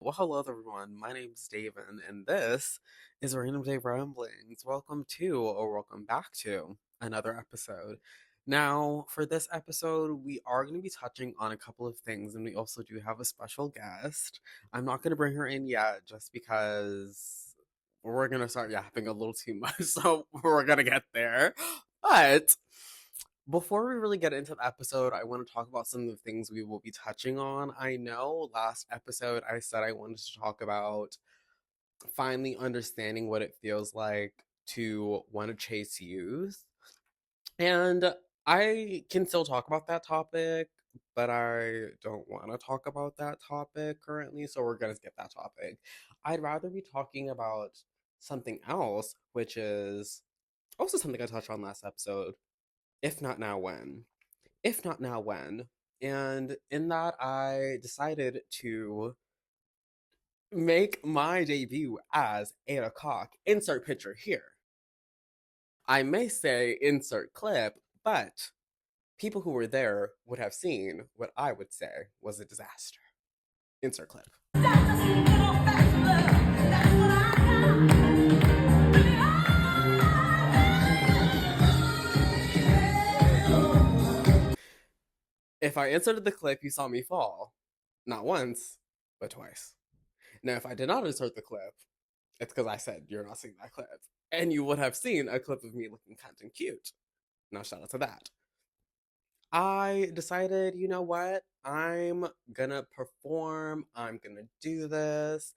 Well, hello everyone. My name's David, and this is Random Day Ramblings. Welcome to, or welcome back to, another episode. Now, for this episode, we are going to be touching on a couple of things, and we also do have a special guest. I'm not going to bring her in yet, just because we're going to start yapping a little too much, so we're going to get there. But before we really get into the episode, I want to talk about some of the things we will be touching on. I know last episode I said I wanted to talk about finally understanding what it feels like to want to chase youth. And I can still talk about that topic, but I don't want to talk about that topic currently, so we're going to skip that topic. I'd rather be talking about something else, which is also something I touched on last episode. If not now, when? If not now, when? And in that, I decided to make my debut as Ada Cock. Insert picture here. I may say insert clip, but people who were there would have seen what I would say was a disaster. Insert clip. If I inserted the clip, you saw me fall. Not once, but twice. Now, if I did not insert the clip, it's because I said you're not seeing that clip. And you would have seen a clip of me looking kind of cute. Now, shout out to that. I decided, you know what? I'm gonna perform. I'm gonna do this.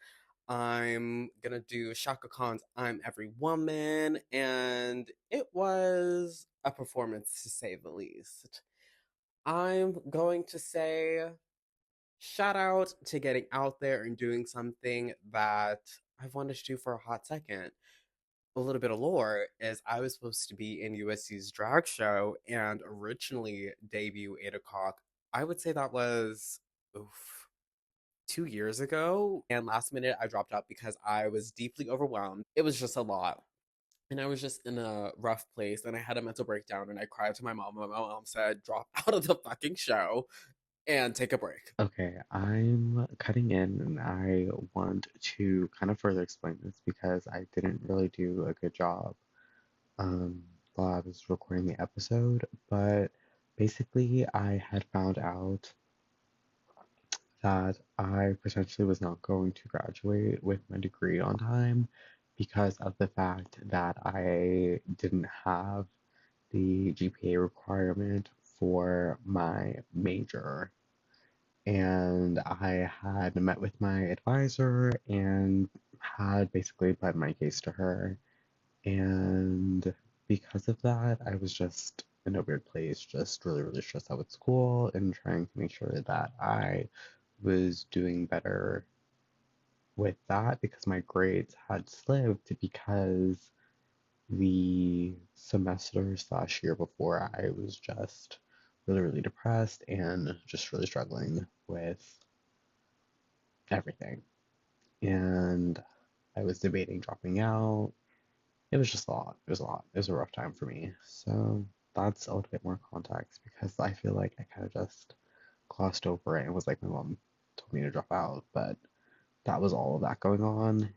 I'm gonna do Shaka Khan's I'm Every Woman. And it was a performance to say the least. I'm going to say shout out to getting out there and doing something that I've wanted to do for a hot second. A little bit of lore is I was supposed to be in USC's drag show and originally debut 8 o'clock. I would say that was oof, 2 years ago. And last minute I dropped out because I was deeply overwhelmed. It was just a lot. And I was just in a rough place and I had a mental breakdown and I cried to my mom. My mom said, drop out of the fucking show and take a break. Okay, I'm cutting in and I want to kind of further explain this because I didn't really do a good job um, while I was recording the episode. But basically, I had found out that I potentially was not going to graduate with my degree on time because of the fact that I didn't have the GPA requirement for my major. And I had met with my advisor and had basically pled my case to her. And because of that, I was just in a weird place, just really, really stressed out with school and trying to make sure that I was doing better with that because my grades had slipped because the semester slash year before I was just really, really depressed and just really struggling with everything. And I was debating dropping out. It was just a lot. It was a lot. It was a rough time for me. So that's a little bit more context because I feel like I kind of just glossed over it and was like, my mom told me to drop out. But that was all of that going on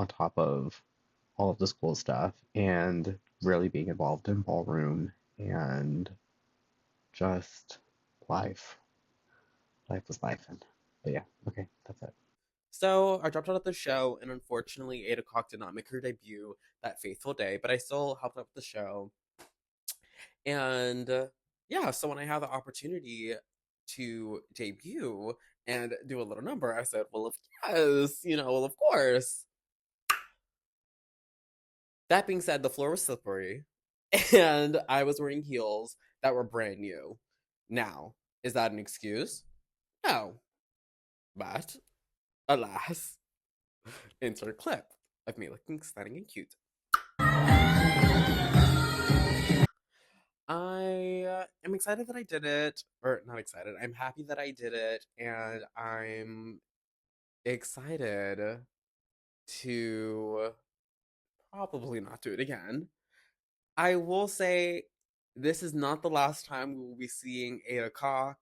top of all of the school stuff, and really being involved in ballroom and just life. Life was life. And, but yeah, okay, that's it. So I dropped out of the show, and unfortunately, 8 o'clock did not make her debut that faithful day, but I still helped out with the show. And yeah, so when I had the opportunity to debut and do a little number, I said, well, of yes, well, of course. That being said, the floor was slippery, and I was wearing heels that were brand new. Now, is that an excuse? No. But, alas, insert clip of me looking stunning and cute. I am excited that I did it, or not excited. I'm happy that I did it, and I'm excited to probably not do it again. I will say this is not the last time we will be seeing 8 o'clock,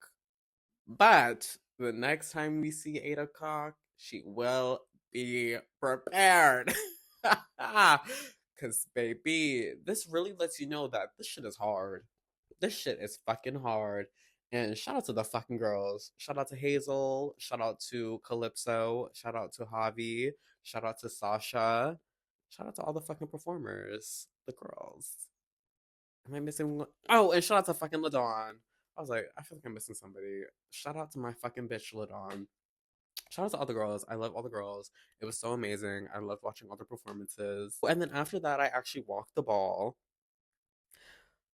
but the next time we see 8 o'clock, She will be prepared. Because, baby, this really lets you know that this shit is hard. This shit is fucking hard. And shout out to the fucking girls. Shout out to Hazel. Shout out to Calypso. Shout out to Javi. Shout out to Sasha. Shout out to all the fucking performers. The girls. Am I missing one? Oh, and shout out to fucking LaDawn. I was like, I feel like I'm missing somebody. Shout out to my fucking bitch LaDawn. Shout out to all the girls. I love all the girls. It was so amazing. I loved watching all the performances. And then after that, I actually walked the ball.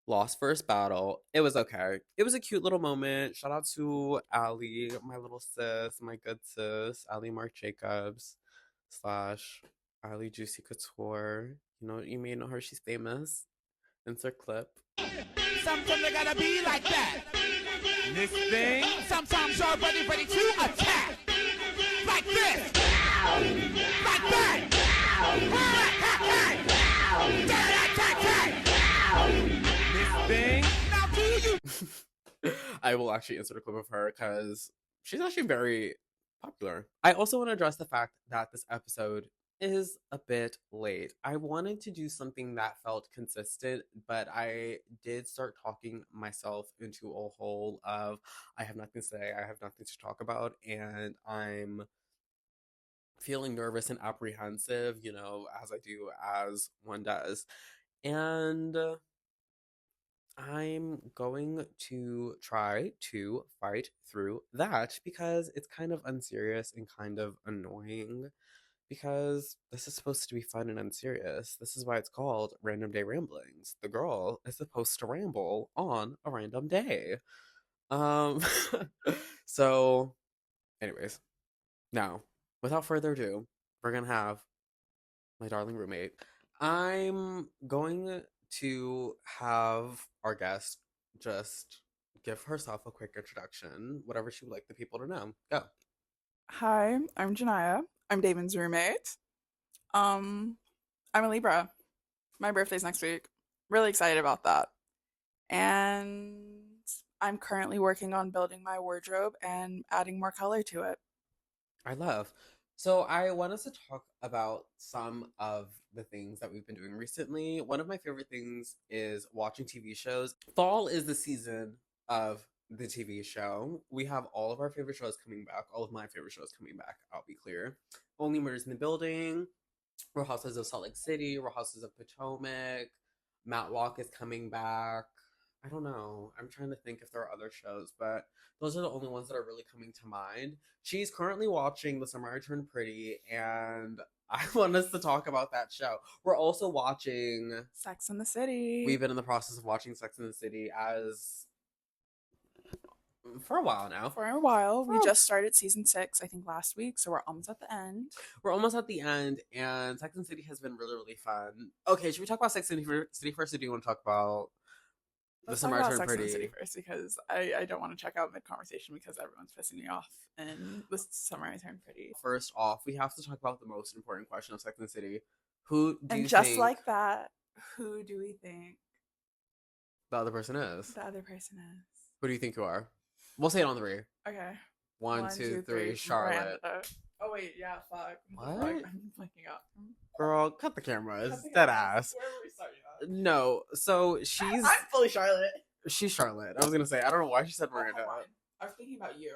Lost first battle. It was okay. It was a cute little moment. Shout out to Allie, my little sis, my good sis, Allie Mark Jacobs slash Allie Juicy Couture. You know, you may know her. She's famous. Insert clip. Sometimes they gotta be like that. This thing, sometimes you're ready to attack. Like this. Like that. This thing, now do you? I will actually insert a clip of her because she's actually very popular. I also want to address the fact that this episode is a bit late. I wanted to do something that felt consistent, but I did start talking myself into a hole of I have nothing to say, I have nothing to talk about, and I'm feeling nervous and apprehensive, you know, as I do, as one does. And I'm going to try to fight through that because it's kind of unserious and kind of annoying because this is supposed to be fun and unserious. This is why it's called Random Day Ramblings. The girl is supposed to ramble on a random day. Um so anyways, now, without further ado, we're going to have my darling roommate. I'm going to have our guest just give herself a quick introduction, whatever she would like the people to know. Go. Hi, I'm Janaiya. I'm Damon's roommate. I'm a Libra. My birthday's next week. Really excited about that. And I'm currently working on building my wardrobe and adding more color to it. I love. So I want us to talk about some of the things that we've been doing recently. One of my favorite things is watching TV shows. Fall is the season of the TV show. We have all of our favorite shows coming back, all of my favorite shows coming back, I'll be clear. Only Murders in the Building, Real Houses of Salt Lake City, Real Houses of Potomac, Matlock is coming back. I don't know. I'm trying to think if there are other shows, but those are the only ones that are really coming to mind. She's currently watching The Summer I Turned Pretty, and I want us to talk about that show. We're also watching Sex in the City. We've been in the process of watching Sex in the City as for a while now. For a while. We just started season 6, I think, last week, so we're almost at the end. We're almost at the end, and Sex and the City has been really, really fun. Okay, should we talk about Sex and the City first, or do you want to talk about Let's The talk Summer I about Turned Sex Pretty? and the City first because I don't want to check out mid-conversation because everyone's pissing me off in The Summer I Turned Pretty. First off, we have to talk about the most important question of Sex and the City. Who do you And just think like that, who do we think the other person is? the other person is? Who do you think you are? We'll say it on 3. Okay. One, two, three. Charlotte. Miranda. Oh wait, yeah, fuck. What? I'm blanking out. Girl, cut the cameras. I think Dead I- ass. Where were we starting at? No, so she's I'm fully Charlotte. she's Charlotte. I was gonna say I don't know why she said Oh, hold Miranda. on. I was thinking about you.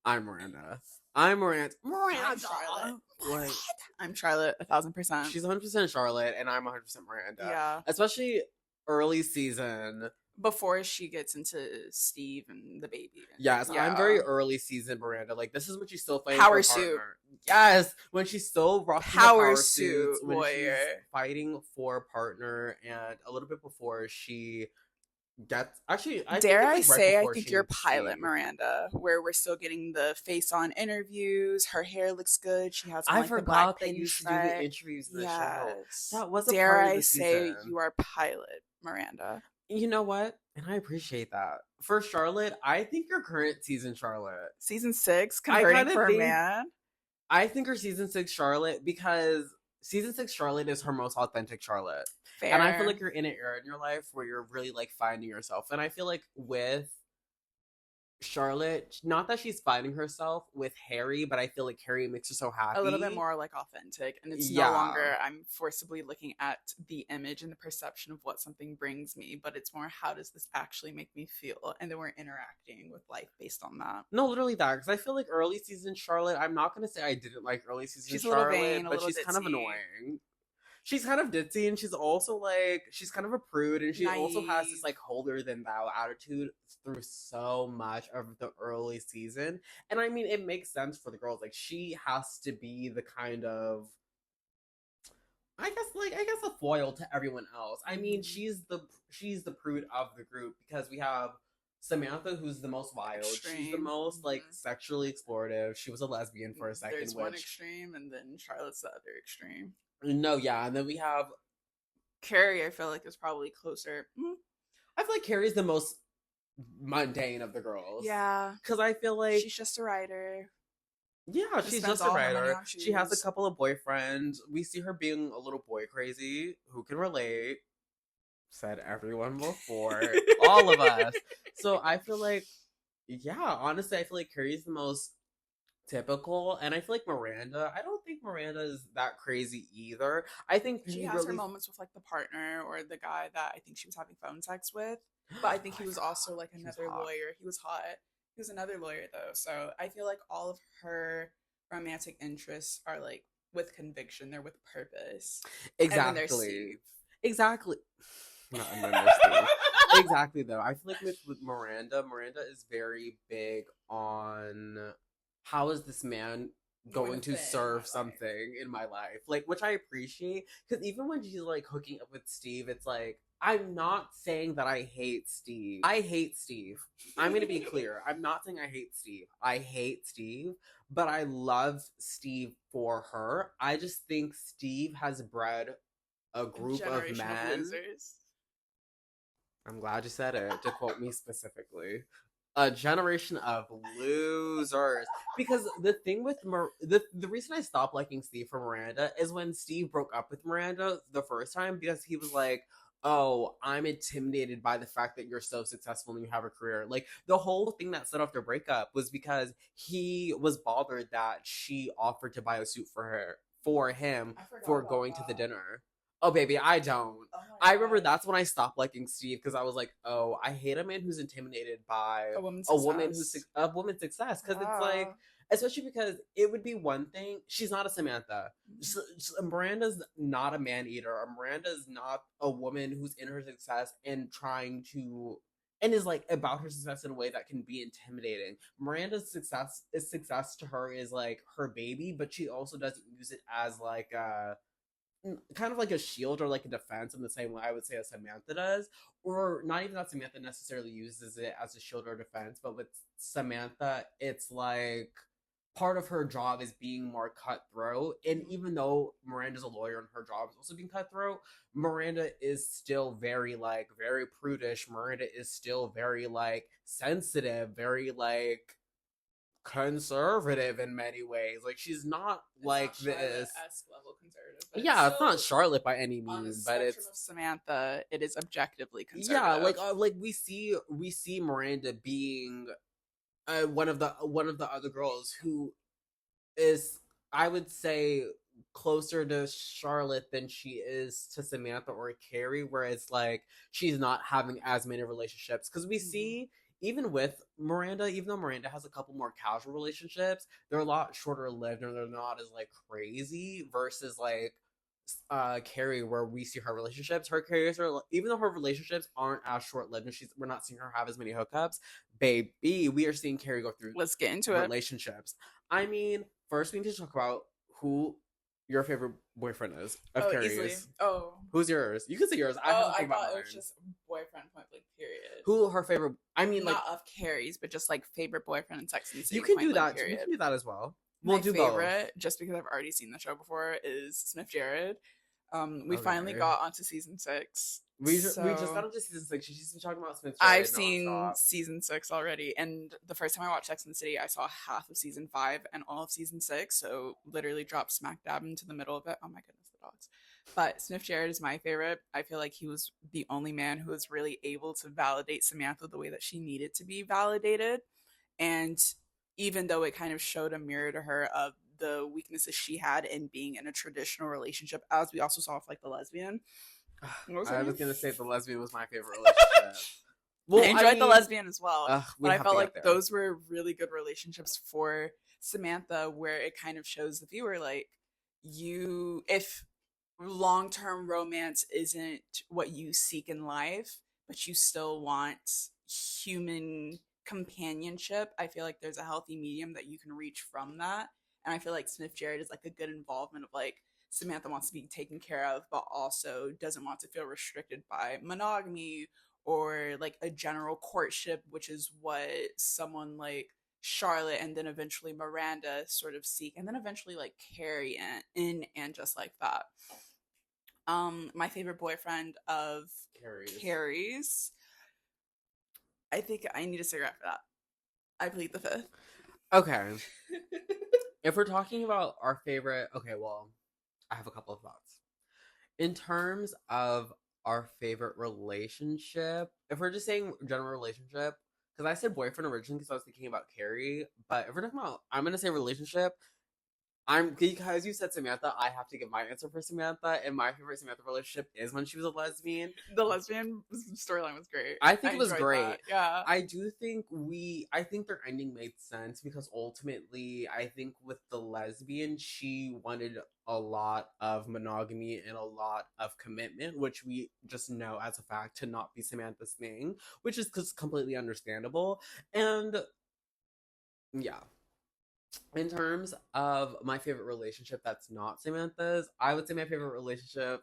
I'm Miranda. I'm Miranda. I'm Charlotte. Like, I'm Charlotte, 1,000%. she's 100% Charlotte, and I'm 100% Miranda. yeah. Especially early season. Before she gets into Steve and the baby. Yes, Yeah. I'm very early season Miranda. Like, this is when she's still fighting Power for a suit. partner. Yes, when she's still rocking the Power power suit suits, when warrior. she's fighting for a partner, and a little bit before she gets actually. Dare I it's, like, right say, I before think she you're meets Pilot Steve. Miranda, where we're still getting the face-on interviews. Her hair looks good. She has I like, the forgot black that you used to do pinstripe. the interviews in the show. Yes. That was a Dare part of I the say season. you are Pilot Miranda? You know what? And I appreciate that. For Charlotte, I think your current season Charlotte. Season 6, I converting kinda for a think- man. I think her season 6 Charlotte because season 6 Charlotte is her most authentic Charlotte. Fair. And I feel like you're in an era in your life where you're really like finding yourself. And I feel like with Charlotte, not that she's finding herself with Harry, but I feel like Harry makes her so A little bit happy. more like authentic, and it's no Yeah. longer I'm forcibly looking at the image and the perception of what something brings me, but it's more how does this actually make me feel, and then we're interacting with life based on that. No, literally that, because I feel like early season Charlotte, I'm not going to say I didn't like early season She's a little Charlotte, vain, a but little she's kind of ditzy, annoying. She's kind of ditzy, and she's also like, she's kind of a prude, and she also has this naive. like holier than thou attitude through so much of the early season. And I mean, it makes sense for the girls. Like, she has to be the kind of, I guess a foil to everyone else. I mean, Mhm. she's the prude of the group because we have Samantha, who's the most wild. She's the Extreme. most like Mhm. sexually explorative. She was a lesbian for a second, There's one which extreme, and then Charlotte's the other extreme. no, yeah. And then we have, Carrie, I feel like is probably closer. I feel like Carrie's the most mundane of the girls. Yeah, Because I feel like, she's just a writer. yeah, She she's spends just a all her money writer. on She has a shoes. couple of boyfriends. We see her being a little boy crazy. Who can relate? Said everyone before. All of us. So I feel like, yeah, honestly, I feel like Carrie's the most typical. And I feel like Miranda, I don't think Miranda is that crazy either. I think She we has her really. moments with like the partner or the guy that I think she was having phone sex with. But I think Oh, he I was forgot. also like He was another hot. lawyer. He was hot. He was another lawyer though. So I feel like all of her romantic interests are like with conviction. They're with purpose. And then there's Exactly. Steve. Exactly. Not and then there's Steve. Exactly though. I feel like with Miranda, Miranda is very big on how is this man going to fit in my serve life. something in my life, like, which I appreciate, because even when she's like hooking up with Steve, it's like, I'm not saying that I hate Steve. I hate Steve. I'm gonna be clear. I'm not saying I hate Steve. I hate Steve, but I love Steve for her. I just think Steve has bred a group of Generation of men. losers. I'm glad you said it, to quote me specifically. A generation of losers. Because the thing with the reason I stopped liking Steve for Miranda is when Steve broke up with Miranda the first time, because he was like, "Oh, I'm intimidated by the fact that you're so successful and you have a career." Like, the whole thing that set off their breakup was because he was bothered that she offered to buy a suit for him I forgot for about going to the that. dinner. Oh baby, I don't. Oh I my remember god. that's when I stopped liking Steve, because I was like, oh, I hate a man who's intimidated by A woman's a woman success. a woman's success, because it's Yeah. like, especially because it would be one thing. She's not a Samantha. Miranda's not a man eater. Miranda's not a woman who's in her success and trying to, and is like about her success in a way that can be intimidating. Miranda's success to her is like her baby, but she also doesn't use it as like a kind of like a shield or like a defense in the same way I would say as Samantha does. Or not even that Samantha necessarily uses it as a shield or defense, but with Samantha, it's like part of her job is being more cutthroat. And even though Miranda's a lawyer and her job is also being cutthroat, Miranda is still very like very prudish. Miranda is still very like sensitive, very like conservative in many ways. Like, she's not like It's not this. Charlotte-esque level conservative, but Yeah, it's not still Charlotte by any on the means, but spectrum it's, of Samantha, it is objectively yeah, conservative. like we see Miranda being one of the other girls who is, I would say, closer to Charlotte than she is to Samantha or Carrie, where it's like she's not having as many relationships. Because we see, even with Miranda, even though Miranda has a couple more casual relationships, they're a lot shorter lived and they're not as like crazy versus like Carrie, where we see her relationships. Her careers are, even though her relationships aren't as short lived and we're not seeing her have as many hookups, baby, we are seeing Carrie go through Let's get into it. relationships. I mean, first we need to talk about who your favorite boyfriend is of Oh, Carrie's. easily. Oh. Who's yours? You can say yours. I haven't I think about thought it mine. was just boyfriend point blank period. Who her favorite? I mean, like, Not of Carrie's, but just like favorite boyfriend in Sex and the City. you can point do blank that. You period. can do that as well. My We'll do both. favorite, just because I've already seen the show before, is Sniff Jared. We Okay. finally got onto season 6. We just got into season 6. She's been talking about Smith. I've seen season 6 already, and the first time I watched Sex and the City, I saw half of season 5 and all of season 6, so literally dropped smack dab into the middle of it. Oh my goodness, the dogs. But Sniff Jared is my favorite. I feel like he was the only man who was really able to validate Samantha the way that she needed to be validated. And even though it kind of showed a mirror to her of the weaknesses she had in being in a traditional relationship, as we also saw with like the lesbian. What was her I was name? gonna say the lesbian was my favorite relationship. Well, I enjoyed the mean, lesbian as well, we but I have felt to get like there. those were really good relationships for Samantha, where it kind of shows the viewer like if long-term romance isn't what you seek in life, but you still want human companionship, I feel like there's a healthy medium that you can reach from that. And I feel like Smith Jarrett is like a good involvement of like Samantha wants to be taken care of, but also doesn't want to feel restricted by monogamy or like a general courtship, which is what someone like Charlotte and then eventually Miranda sort of seek, and then eventually like Carrie and just like that. My favorite boyfriend of Carrie's. I think I need a cigarette for that. I plead the fifth. Okay. If we're talking about our favorite, okay, well, I have a couple of thoughts. In terms of our favorite relationship, if we're just saying general relationship, because I said boyfriend originally because I was thinking about Carrie, but if we're talking about, I'm gonna say relationship. Because you said Samantha, I have to give my answer for Samantha, and my favorite Samantha relationship is when she was a lesbian. The lesbian storyline was great. I think it was great. That. Yeah. I do think I think their ending made sense because ultimately, I think with the lesbian, she wanted a lot of monogamy and a lot of commitment, which we just know as a fact to not be Samantha's thing, which is completely understandable. And yeah. In terms of my favorite relationship that's not Samantha's, I would say my favorite relationship.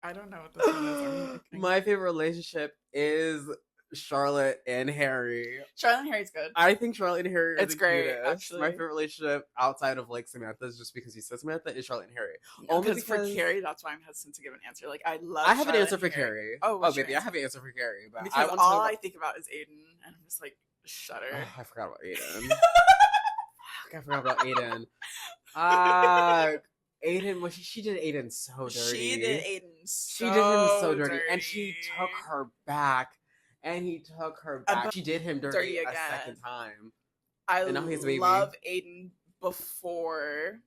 I don't know what this one is. My favorite relationship is Charlotte and Harry. Charlotte and Harry's good. I think Charlotte and Harry are it's the great, cutest. Actually. My favorite relationship outside of like Samantha's, just because you said Samantha, is Charlotte and Harry. Only because for Carrie, that's why I'm hesitant to give an answer. Like I have Charlotte an answer for Harry. Carrie. Oh, baby, I have an answer for Carrie. But because all I think about is Aiden, and I'm just like shudder. I forgot about Aiden. I forgot about Aiden. Aiden, well, she did Aiden so dirty. She did Aiden She did him so dirty. And she took her back. And he took her back. She did him dirty a second time. I love Aiden before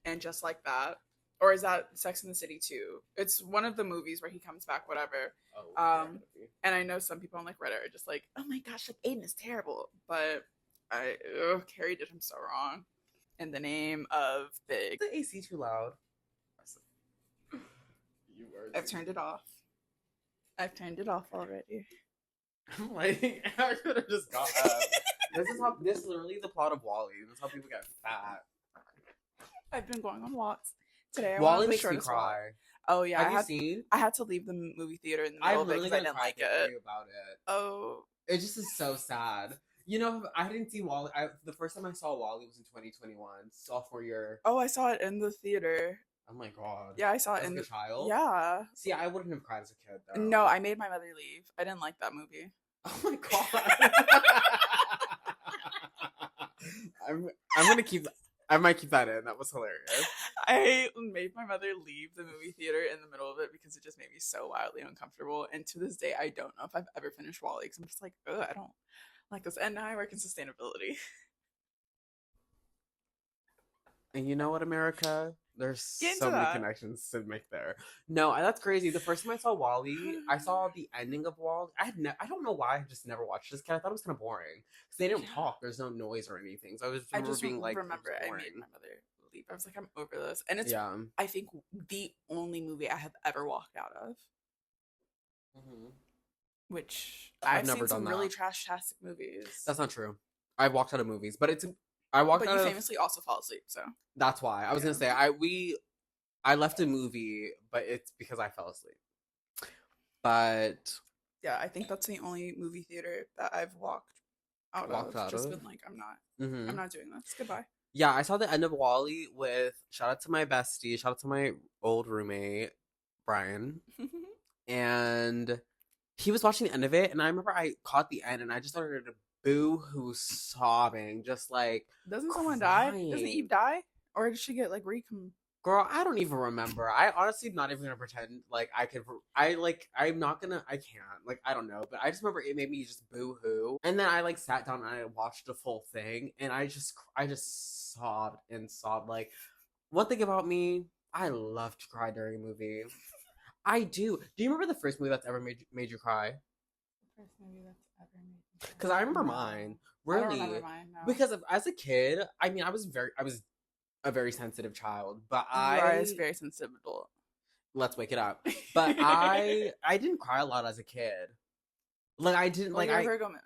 and just like that. Or is that Sex and the City 2? It's one of the movies where he comes back, whatever. And I know some people on like Reddit are just like, oh my gosh, like Aiden is terrible. But Carrie did him so wrong. In the name of Big. Is the AC too loud? I've turned it off. I've turned it off already. I'm like, I could have just got up. This is literally the plot of WALL-E. This is how people get fat. I've been going on walks today. WALL-E makes me cry. Oh yeah, have you seen? I had to leave the movie theater in the middle of it because I didn't like it. About it. Oh, it just is so sad. You know, I didn't see WALL-E. The first time I saw WALL-E was in 2021, sophomore year. Oh, I saw it in the theater. Oh my god. Yeah, I saw it in the child. Yeah. See, I wouldn't have cried as a kid though. No, I made my mother leave. I didn't like that movie. Oh my god. I'm gonna keep. I might keep that in. That was hilarious. I made my mother leave the movie theater in the middle of it because it just made me so wildly uncomfortable. And to this day, I don't know if I've ever finished WALL-E because I'm just like, ugh, I don't like this. And now I work in sustainability. And you know what, America? There's so many connections to make there. No, that's crazy. The first time I saw WALL-E, I saw the ending of WALL-E. I don't know why I just never watched this. I thought it was kind of boring because they didn't talk. There's no noise or anything. So I just being like, remember I made my mother leave. I was like, I'm over this, and it's I think the only movie I have ever walked out of. Mm-hmm. Which I've never seen some really trash-tastic movies. That's not true. I've walked out of movies, but you famously also fall asleep, so that's why I was gonna say I left a movie, but it's because I fell asleep. But yeah, I think that's the only movie theater that I've walked out of. Been like, I'm not doing this. Goodbye. Yeah, I saw the end of WALL-E with shout out to my bestie, shout out to my old roommate Brian, and he was watching the end of it, and I remember I caught the end, and I just started to boo-hoo sobbing, just like doesn't someone die? Doesn't Eve die, or did she get like Girl, I don't even remember. I honestly not even gonna pretend like I could. I'm not gonna. I can't. Like, I don't know. But I just remember it made me just boo hoo. And then I like sat down and I watched the full thing, and I just sobbed and sobbed. Like, one thing about me, I love to cry during a movie. I do. Do you remember the first movie that's ever made you cry? First movie that's ever made me cry. Because I remember No. mine. I don't Really. remember mine. No. Because as a kid, I mean, I was a very sensitive child, but you are a very sensitive adult. let's wake it up. But I didn't cry a lot as a kid. Like I didn't Well, like you're I Virgo moon.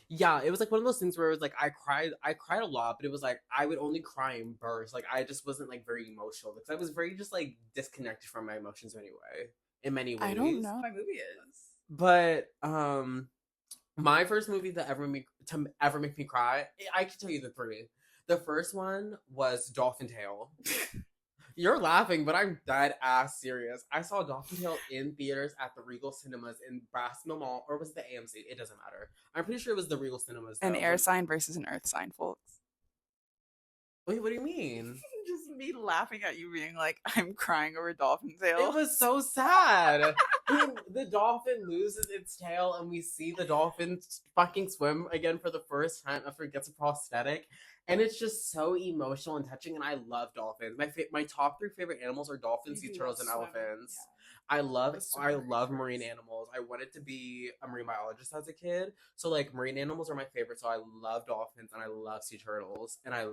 yeah, it was like one of those things where it was like I cried a lot, but it was like I would only cry in bursts. Like I just wasn't like very emotional because I was very just like disconnected from my emotions anyway. In many ways. I don't know what my movie is. But my first movie that ever make me cry, I can tell you the three. The first one was Dolphin Tale. You're laughing, but I'm dead ass serious. I saw Dolphin Tale in theaters at the Regal Cinemas in Brass Mall, or was it the AMC? It doesn't matter. I'm pretty sure it was the Regal Cinemas. An air sign versus an earth sign, folks. Wait, what do you mean? Just me laughing at you being like, I'm crying over Dolphin Tail. It was so sad. The dolphin loses its tail, and we see the dolphin fucking swim again for the first time after it gets a prosthetic. And it's just so emotional and touching, and I love dolphins. My top three favorite animals are dolphins, sea turtles, and elephants. Yeah. I love marine animals. I wanted to be a marine biologist as a kid, so like marine animals are my favorite. So I love dolphins and I love sea turtles, and I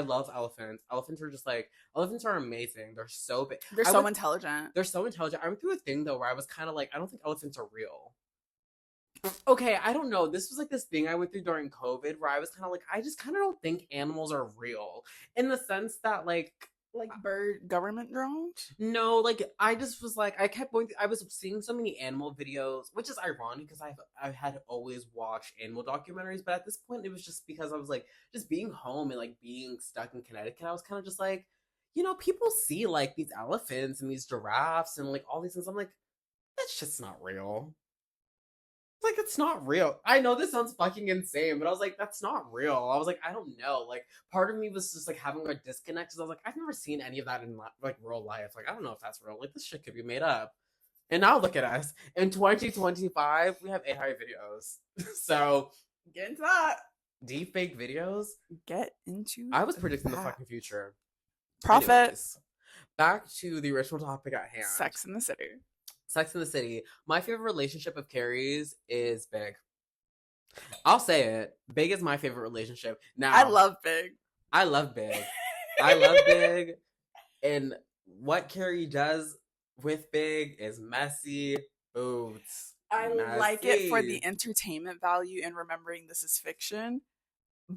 love elephants. Elephants are amazing. They're so big. They're so intelligent. They're so intelligent. I went through a thing though where I was kind of like, I don't think elephants are real. Okay, I don't know. This was like this thing I went through during COVID where I was kind of like, I just kind of don't think animals are real in the sense that like bird government drones. No, like I just was like I kept going. I was seeing so many animal videos, which is ironic because I had always watched animal documentaries, but at this point it was just because I was like just being home and like being stuck in Connecticut. I was kind of just like, people see like these elephants and these giraffes and like all these things. I'm like, that's just not real. Like, it's not real. I know this sounds fucking insane, but I was like, that's not real. I was like, I don't know. Like, part of me was just like having a disconnect because I was like, I've never seen any of that in like real life. Like, I don't know if that's real. Like, this shit could be made up. And now look at us. In 2025, we have AI videos. So, get into that. Deep fake videos? Get into I was predicting the fucking future. Profit. Anyways, back to the original topic at hand. Sex in the City. Sex in the City. My favorite relationship of Carrie's is Big. I'll say it. Big is my favorite relationship. Now I love Big. I love Big. I love Big. And what Carrie does with Big is messy boots. I like it for the entertainment value and remembering this is fiction.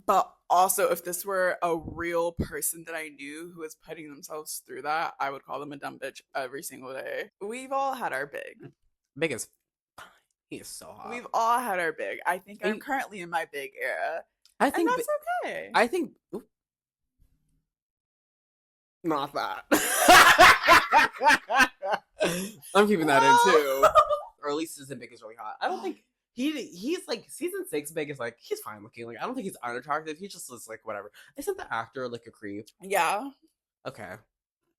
But also, if this were a real person that I knew who was putting themselves through that, I would call them a dumb bitch every single day. We've all had our Big. Big is he is so hot. We've all had our Big. I think I'm currently in my Big era. I think that's okay. I think not that. I'm keeping that in too. Or at least season Big is really hot. I don't think he's like season 6 Big is like he's fine looking. Like I don't think he's unattractive. He just looks like whatever. Isn't the actor like a creep? Yeah. Okay.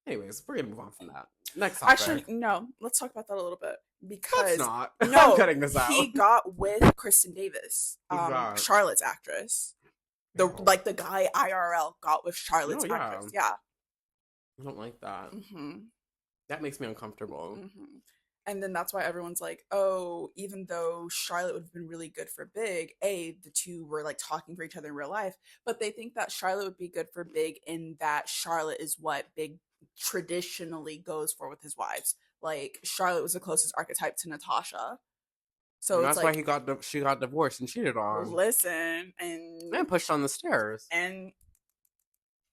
Anyways, we're gonna move on from that. Next topic. Actually, no. Let's talk about that a little bit because that's not. No, I'm cutting this out. He got with Kristen Davis, Charlotte's actress. The guy IRL got with Charlotte's actress. Yeah. I don't like that. Mm-hmm. That makes me uncomfortable. Mm-hmm. And then that's why everyone's like, oh, even though Charlotte would have been really good for Big, the two were like talking for each other in real life, but they think that Charlotte would be good for Big in that Charlotte is what Big traditionally goes for with his wives. Like Charlotte was the closest archetype to Natasha. So and that's why she got divorced and cheated on. Listen, and pushed on the stairs. And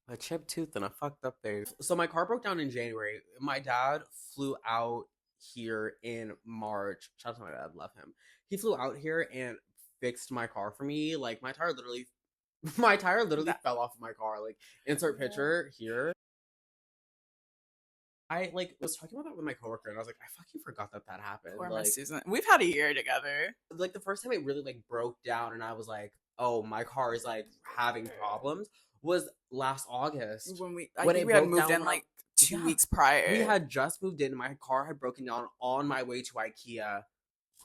a chipped tooth and a fucked up face. So my car broke down in January. My dad flew out here in March. Shout out to my dad, love him. He flew out here and fixed my car for me. Like my tire literally fell off of my car. Like insert picture here. I was talking about that with my coworker and I was like, I fucking forgot that happened. Poor Miss Susan. We've had a year together. Like the first time it really like broke down and I was like, oh, my car is like having problems was last August I when think it we had broke moved down in like 2 yeah, weeks prior. we had just moved in. My car had broken down on my way to IKEA,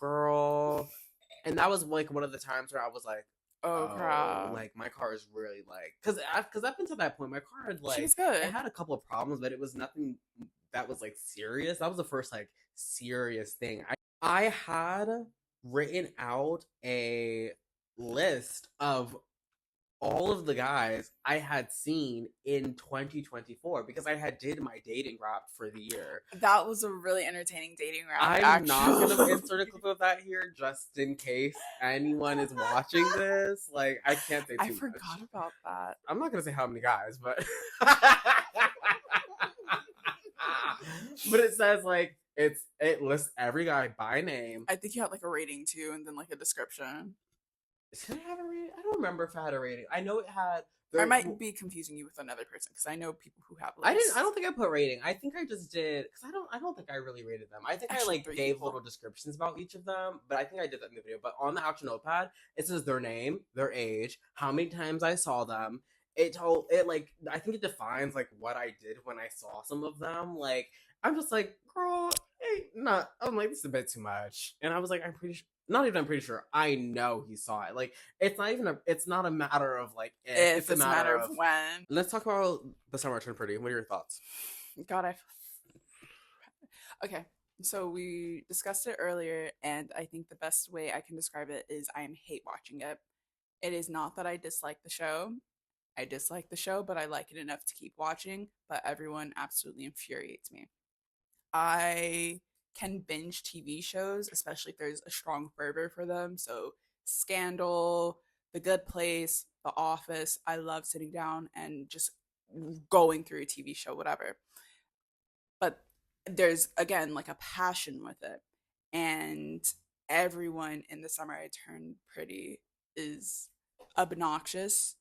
girl, and that was like one of the times where I was like, Oh oh, crap. like my car is really like because up until that point my car had She like was good. it had a couple of problems, but it was nothing that was like serious. That was the first like serious thing. I had written out a list of all of the guys I had seen in 2024 because I had did my dating rap for the year. That was a really entertaining dating rap. I'm not gonna insert a clip of that here just in case anyone is watching this. Like I can't say too I much. forgot about that. I'm not gonna say how many guys, but but it says like it lists every guy by name. I think you had like a rating too, and then like a description. Did I have a rating? I don't remember if I had a rating. I know it had. I might be confusing you with another person because I know people who have lists. I didn't. I don't think I put rating. I think I just did because I don't think I really rated them. I think Actually, I like 3 gave people. little descriptions about each of them, but I think I did that in the video. But on the actual notepad, it says their name, their age, how many times I saw them. It told it like I think it defines like what I did when I saw some of them. Like I'm just like, girl, hey, not. I'm like this is a bit too much, and I was like, I'm pretty sure. Not even I'm pretty sure. I know he saw it. Like it's not even it's not a matter of like if, It's a matter of when. Let's talk about The Summer Turned Pretty. What are your thoughts? God, okay. So we discussed it earlier, and I think the best way I can describe it is I am hate watching it. It is not that I dislike the show. I dislike the show, but I like it enough to keep watching. But everyone absolutely infuriates me. I can binge TV shows, especially if there's a strong fervor for them. So Scandal, The Good Place, The Office. I love sitting down and just going through a TV show, whatever. But there's again like a passion with it. And everyone in The Summer I Turned Pretty is obnoxious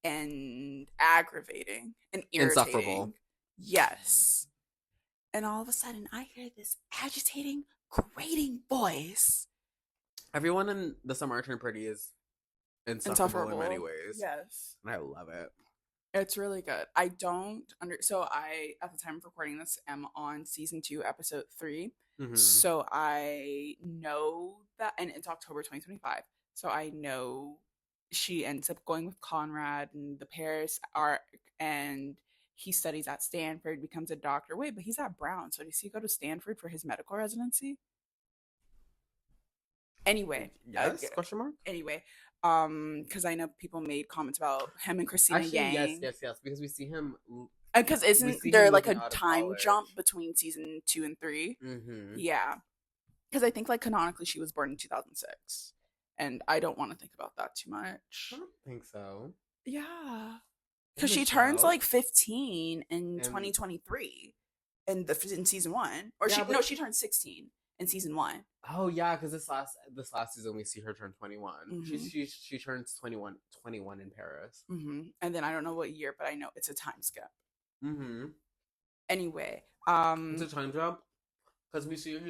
and aggravating and irritating. Insufferable. Yes. And all of a sudden, I hear this agitating, grating voice. Everyone in The Summer Turned Pretty is insufferable in many ways. Yes. And I love it. It's really good. I don't so I, at the time of recording this, am on season 2, episode 3. Mhm. So I know that, and it's October 2025. So I know she ends up going with Conrad and the Paris arc, and he studies at Stanford, becomes a doctor. Wait, but he's at Brown. So does he go to Stanford for his medical residency? Anyway. Yes? Question mark? Anyway, because I know people made comments about him and Christina Actually, Yang. yes, because we see him. Because we isn't see there him like a moving out of time college. jump between season 2 and 3? Mm-hmm. Yeah. Because I think like canonically she was born in 2006. And I don't want to think about that too much. I don't think so. Yeah. In Because the she turns show? like 15 in And- 2023 in season 1. Or Yeah, she turned 16 in season 1. Oh yeah, because this last season we see her turn 21. Mhm. She turns 21 in Paris. And then I don't know what year, but I know it's a time skip. Mm-hmm. Anyway, It's a time jump because we see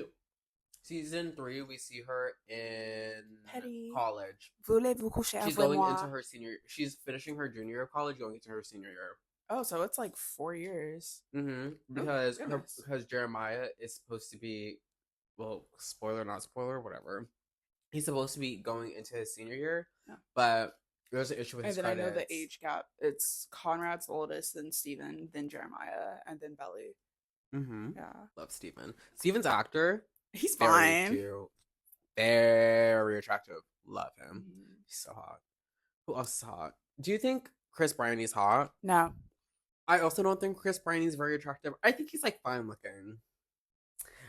season 3. We see her in Petty. college. Voulez-vous coucher She's avec going moi? into her senior. She's finishing her junior year of college, going into her senior year. Oh, so it's like 4 years. Mm-hmm. Because goodness. because Jeremiah is supposed to be, well, spoiler not spoiler, whatever. He's supposed to be going into his senior year, Yeah. but there's an issue with And his then credits. I know the age gap. It's Conrad's the oldest, then Steven, then Jeremiah, and then Belly. Mm-hmm. Yeah. Love Steven. Steven's actor. He's Very fine. cute. Very attractive. Love him. Mhm. He's so hot. Who else is hot? Do you think Chris Bryant's hot? No. I also don't think Chris Bryant's very attractive. I think he's like fine looking.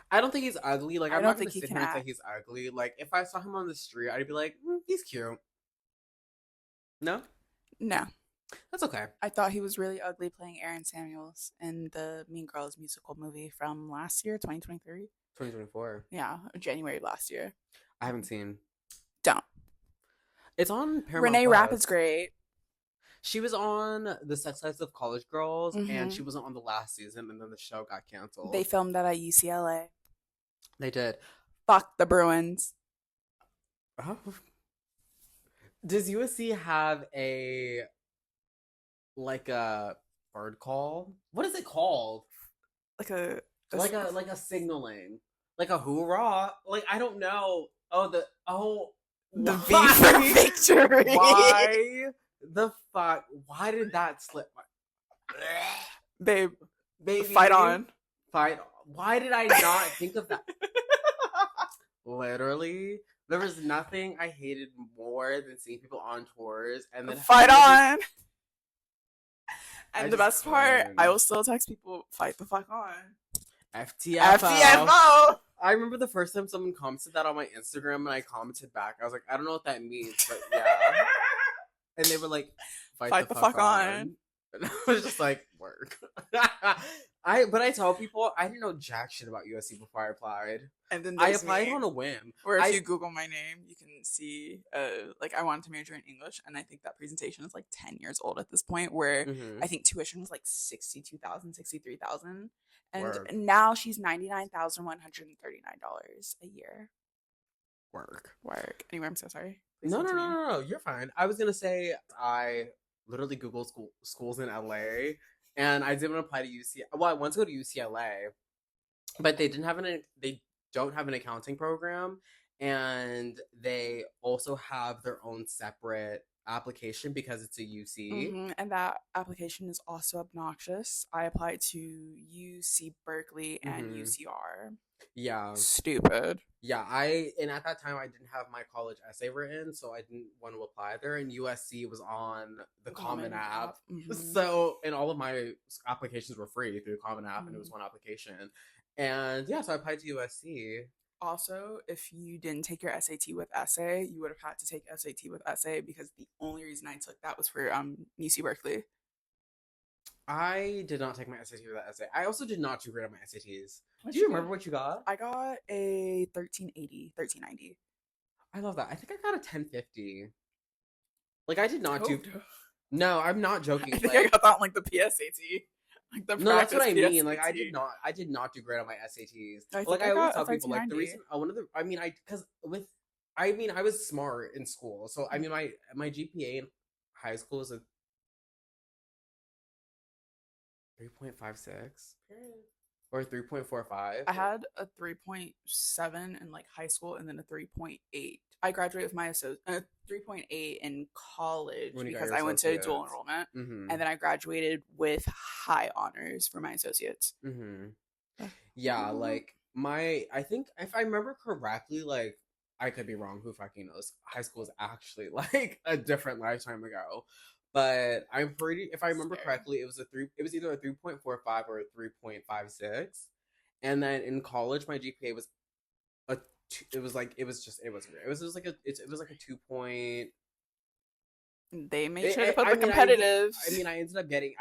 I don't think he's ugly. Like I I'm don't not gonna think he sit can here and say act. he's ugly. Like if I saw him on the street, I'd be like, he's cute. No, No. that's okay. I thought he was really ugly playing Aaron Samuels in the Mean Girls musical movie from last year, 2023. 2024. Yeah, January of last year. I haven't seen. Don't. It's on Paramount Renee Plus. Rapp is great. She was on The Sex Lives of College Girls, and Mhm. she wasn't on the last season, and then the show got canceled. They filmed that at UCLA. They did. Fuck the Bruins. Oh. Does USC have a like a bird call? What is it called? Like a, Like a signaling, like a hoorah. Like I don't know. the V for Why? victory. Why the fuck? Why did that slip? Babe, Baby, fight on. fight. Why did I not think of that? Literally, there was nothing I hated more than seeing people on tours and then Fight on. I And the just best part, couldn't. I will still text people, fight the fuck on. FTFO. FTFO. I remember the first time someone commented that on my Instagram and I commented back. I was like, I don't know what that means, but yeah. And they were like, fight the fuck on. And I was just like, work. But I tell people I didn't know jack shit about USC before I applied. And then I there's applied me, on a whim. where if you Google my name, you can see, like, I wanted to major in English, and I think that presentation is like 10 years old at this point, where I think tuition was like $62,000, $63,000, and Work. now she's $99,139 a year. Work. Anyway, I'm so sorry. Please continue. No. You're fine. I was gonna say I literally Googled schools in LA, and I didn't apply to UCLA. Well, I wanted to go to UCLA, but they don't have an accounting program, and they also have their own separate application because it's a UC. And that application is also obnoxious. I applied to UC Berkeley and UCR. Yeah. Stupid. Yeah, and at that time I didn't have my college essay written, so I didn't want to apply there. And USC was on the Common App, so and all of my applications were free through the Common App, and it was one application. And yeah, so I applied to USC. Also, if you didn't take your SAT with essay, you would have had to take SAT with essay, because the only reason I took that was for UC Berkeley. I did not take my SAT with that essay. I also did not do great on my SATs. Do you remember what you got? I got a 1390. I love that. I think I got a 1050. Like I did not do. No, I'm not joking. I think I got that on, like, the PSAT. Like the no, that's what I mean. PSAT. Like I did not do great on my SATs. I Like I always tell people, like the 1390. reason I was smart in school. So I mean my GPA in high school was a 3.56 or 3.45. I had a 3.7 in like high school, and then a 3.8. I graduated with my 3.8 in college When you got because your I went to associates. dual enrollment, Mm-hmm. and then I graduated with high honors for my associates. Mm-hmm. Yeah, like I think if I remember correctly, like I could be wrong, who fucking knows? High school is actually like a different lifetime ago. But I'm pretty, if I remember correctly, it was either a 3.45 or a 3.56. And then in college my GPA was it was like a 2 point. They made sure to put the competitive. I ended up getting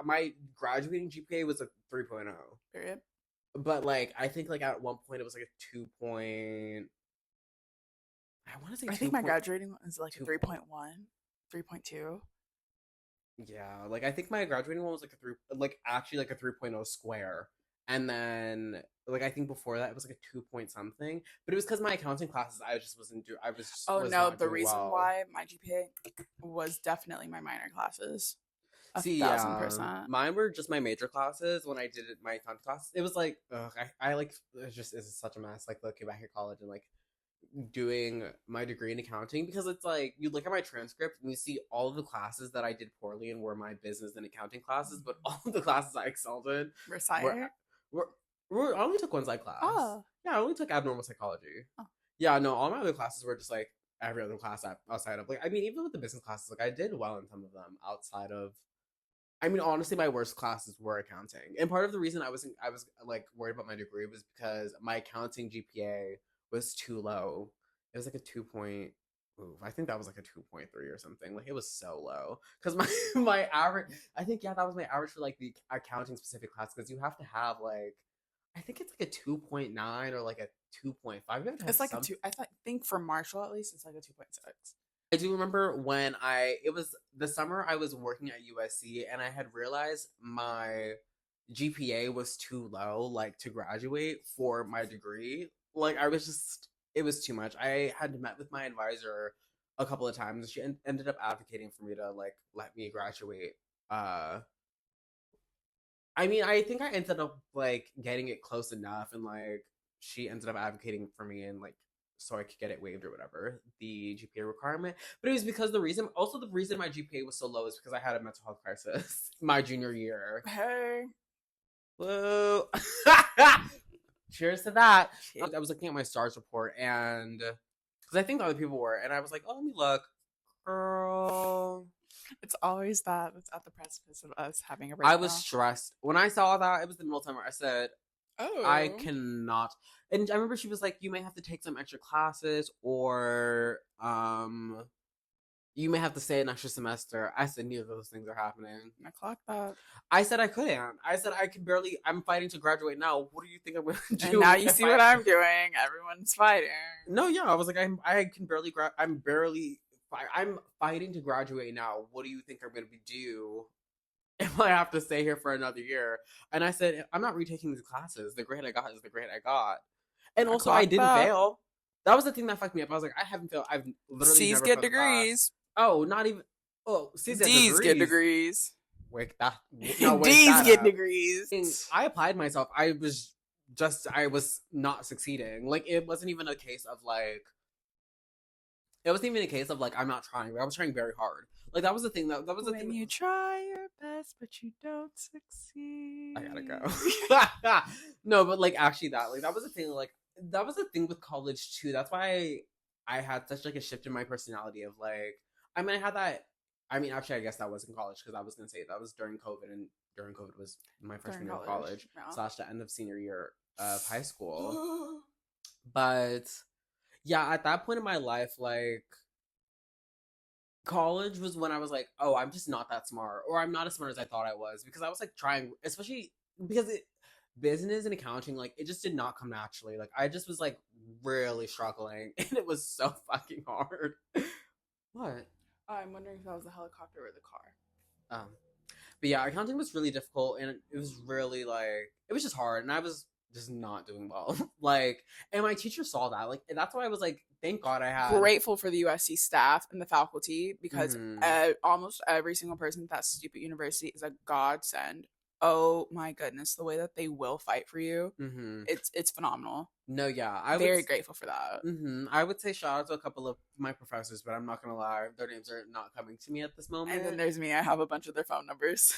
my graduating GPA was a 3.0. Period. But like I think like at one point it was like a 2 point. I want to say I think my graduating was like a 3.1, 3.2. Yeah, like I think my graduating one was like a 3.0 square. And then like I think before that it was like a 2 point something. But it was because my accounting classes I just wasn't doing. The reason why my GPA was definitely my minor classes. 1,000%. Mine were just my major classes. When I did my accounting classes, it was like I like it's such a mess. Like looking back at college and like doing my degree in accounting, because it's like you look at my transcript and you see all of the classes that I did poorly in were my business and accounting classes, but all of the classes I excelled in I only took one psych class. Oh. Yeah, I only took abnormal psychology. Oh. Yeah, no, all my other classes were just like every other class outside of like, I mean, even with the business classes, like I did well in some of them outside of. I mean, honestly, my worst classes were accounting, and part of the reason I was like worried about my degree was because my accounting GPA was too low. It was like a 2 point. Ooh, I think that was like a 2.3 or something. Like it was so low because my average. I think that was my average for like the accounting specific class, because you have to have like, I think it's like a 2.9 or like a 2.5. It's like a 2. I think for Marshall at least it's like a 2.6. I do remember when it was the summer I was working at USC, and I had realized my GPA was too low, like to graduate for my degree. Like it was too much. I had met with my advisor a couple of times. She ended up advocating for me to like let me graduate. I mean, I think I ended up like getting it close enough, and like she ended up advocating for me and like so I could get it waived or whatever, the GPA requirement. But it was because the reason my GPA was so low is because I had a mental health crisis my junior year. Hey. Whoa. Cheers to that. I was looking at my stars report and because I think other people were, and I was like, oh, let me look. Girl. It's always that. It's at the precipice of us having a I breakdown. was stressed. When I saw that, it was the middle time where I said, Oh. I cannot. And I remember she was like, you may have to take some extra classes or you may have to stay an extra semester. I said neither of those things are happening. I clocked that. I said I couldn't. I said I can barely. I'm fighting to graduate now. What do you think I'm going to do? And now you see what I'm doing. Everyone's fighting. No, yeah, I was like, I can barely. I'm fighting to graduate now. What do you think I'm going to do if I have to stay here for another year? And I said, I'm not retaking these classes. The grade I got is the grade I got. And also, I didn't fail. That was the thing that fucked me up. I was like, I haven't failed. I've literally C's never get failed a class. degrees. Oh, not even. Oh, C's D's get degrees. Wake that. No, wake D's that get up. degrees. I applied myself. I was not succeeding. Like, it wasn't even a case of like. It wasn't even a case of like I'm not trying. I was trying very hard. Like that was the thing. That was the thing. When you try your best, but you don't succeed. I gotta go. No, but like actually that was the thing. Like that was the thing with college too. That's why I had such like a shift in my personality of like. I mean, I had that. I mean, actually, I guess that was in college because I was gonna say that was during COVID, and during COVID was my freshman year of college / the end of senior year of high school. But yeah, at that point in my life, like college was when I was like, oh, I'm just not that smart, or I'm not as smart as I thought I was, because I was like trying, especially because business and accounting, like it just did not come naturally. Like I just was like really struggling, and it was so fucking hard. What? I'm wondering if that was the helicopter or the car. But yeah, accounting was really difficult, and it was really like it was just hard, and I was just not doing well. Like, and my teacher saw that. Like, and that's why I was like, thank God I had. Grateful for the USC staff and the faculty because almost every single person at that stupid university is a godsend. Oh my goodness, the way that they will fight for you, it's phenomenal. No, yeah, very grateful for that. I would say shout out to a couple of my professors, but I'm not gonna lie, their names are not coming to me at this moment. And then there's me. I have a bunch of their phone numbers.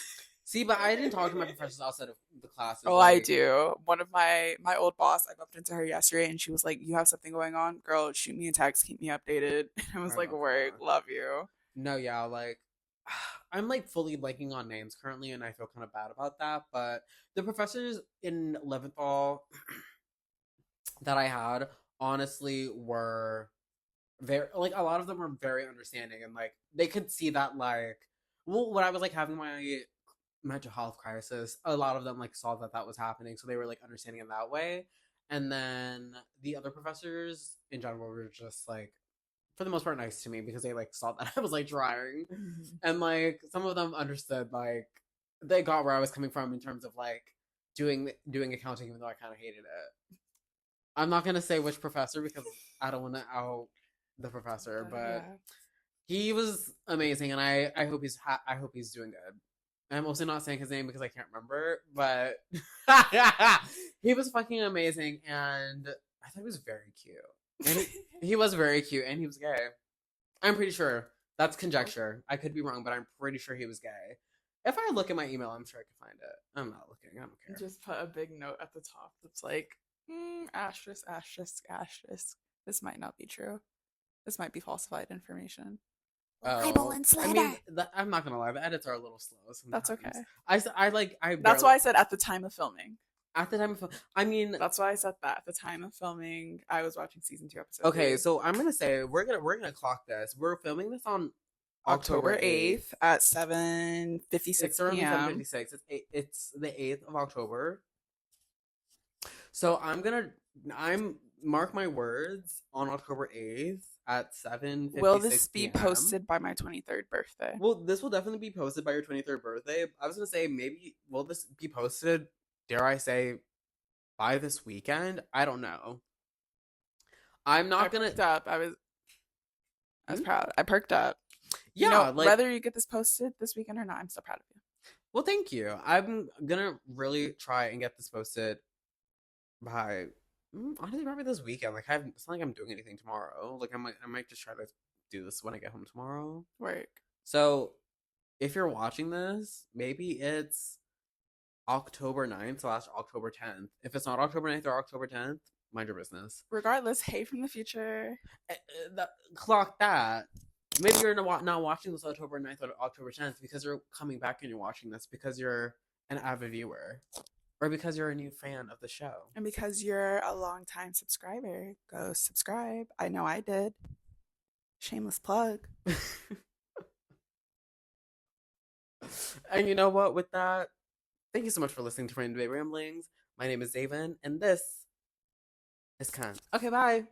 See, but I didn't talk to my professors outside of the classes. Oh, like, I do. One of my old boss, I bumped into her yesterday, and she was like, "You have something going on, girl? Shoot me a text, keep me updated." And I was like, "Word, love you." No, yeah, like. I'm like fully blanking on names currently, and I feel kind of bad about that. But the professors in Leventhal that I had honestly were very like a lot of them were very understanding, and like they could see that like when I was like having my mental health crisis, a lot of them like saw that was happening, so they were like understanding in that way. And then the other professors in general were just like, for the most part, nice to me because they like saw that I was like trying, and like some of them understood, like they got where I was coming from in terms of like doing accounting, even though I kind of hated it. I'm not gonna say which professor because I don't want to out the professor, but he was amazing, and I hope he's doing good. I'm also not saying his name because I can't remember, but he was fucking amazing, and I thought he was very cute. And he was very cute, and he was gay. I'm pretty sure. That's conjecture. I could be wrong, but I'm pretty sure he was gay. If I look at my email, I'm sure I can find it. I'm not looking. I don't care. Just put a big note at the top that's like, asterisk, asterisk, asterisk. This might not be true. This might be falsified information. Bible and Slater. I mean, I'm not gonna lie. The edits are a little slow sometimes. That's okay. That's why I said at the time of filming. At the time of I mean, that's why I said that. At the time of filming, I was watching season 2, episode 3. So I'm gonna say we're gonna clock this. We're filming this on October 8th at 7:56 p.m. 7:56. It's the 8th of October. So I'm mark my words on October 8th at 7:56 Will this be posted by my 23rd birthday? Well, this will definitely be posted by your 23rd birthday. I was gonna say maybe will this be posted? Dare I say, by this weekend? I don't know. I'm not gonna. I was proud. I perked up. Yeah, You know, like, whether you get this posted this weekend or not, I'm still proud of you. well, thank you. I'm gonna really try and get this posted by honestly probably this weekend. Like, it's not like I'm doing anything tomorrow. Like, I might just try to do this when I get home tomorrow. Work. So, if you're watching this, maybe it's October 9th slash October 10th. If it's not October 9th or October 10th, mind your business. Regardless, hey from the future. Clock that. Maybe you're not watching this October 9th or October 10th because you're coming back and you're watching this because you're an avid viewer or because you're a new fan of the show. And because you're a long-time subscriber, go subscribe. I know I did. Shameless plug. And you know what? With that, thank you so much for listening to Random Day Ramblings. My name is Daven, and this is Khan. Okay, bye.